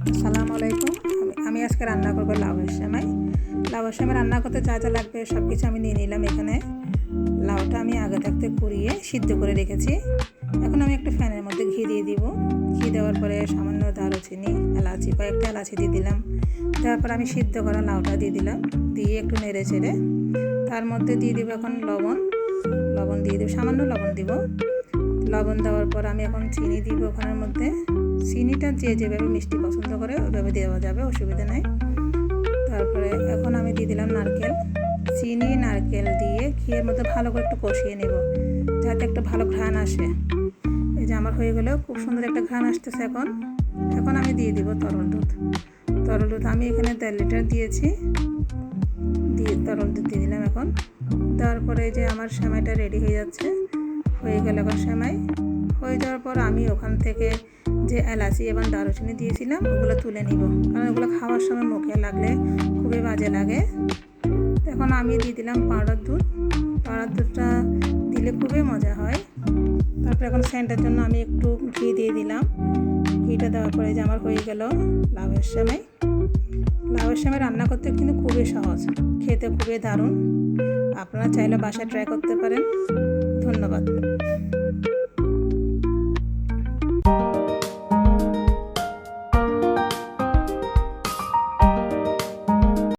আসসালামু আলাইকুম। আমি আজকে রান্না করব লাউয়ের সেমাই। লাউয়ের সেমাই রান্না করতে যা যা লাগবে সব কিছু আমি নিয়ে নিলাম। এখানে লাউটা আমি আগে থাকতে কুড়িয়ে সিদ্ধ করে রেখেছি। এখন আমি একটা ফ্যানের মধ্যে ঘি দিয়ে দিব। ঘি দেওয়ার পরে সামান্য দারুচিনি, এলাচি, কয়েকটা এলাচি দিয়ে দিলাম। দেওয়ার পর আমি সিদ্ধ করা লাউটা দিয়ে দিলাম। দিয়ে একটু নেড়ে চেড়ে তার মধ্যে দিয়ে দেবো এখন লবণ দিয়ে দেবো, সামান্য লবণ দিব। লবণ দেওয়ার পর আমি এখন চিনি দিব ওখানের মধ্যে। চিনিটা যে যেভাবে মিষ্টি পছন্দ করে ওইভাবে দেওয়া যাবে, অসুবিধা নেই। তারপরে এখন আমি দিয়ে দিলাম নারকেল। চিনি নারকেল দিয়ে ঘিয়ের মধ্যে ভালো করে একটু কষিয়ে নেব, যাতে একটা ভালো ঘ্রাণ আসে। এই যে আমার হয়ে গেল, খুব সুন্দর একটা ঘ্রাণ আসতেছে। এখন আমি দিয়ে দিব তরল দুধ আমি এখানে 1.5 লিটার দিয়েছি। তরল দুধ দিয়ে দিলাম। এখন দেওয়ার পরে যে আমার সেমাইটা রেডি হয়ে যাচ্ছে, হয়ে গেল। এখন সেমাই হয়ে যাওয়ার পর আমি ওখান থেকে যে এলাচি এবং দারুচিনি দিয়েছিলাম ওগুলো তুলে নিব, কারণ ওগুলো খাওয়ার সময় মুখে লাগলে খুবই বাজে লাগে। এখন আমি দিয়ে দিলাম পাউডার দুধটা দিলে খুবই মজা হয়। তারপরে এখন সেন্টের জন্য আমি একটু ঘি দিয়ে দিলাম। ঘিটা দেওয়ার পরে যে আমার হয়ে গেল লাউয়ের সেমাই রান্না করতে কিন্তু খুবই সহজ, খেতে খুবই দারুণ। আপনারা চাইলে বাসায় ট্রাই করতে পারেন। ধন্যবাদ।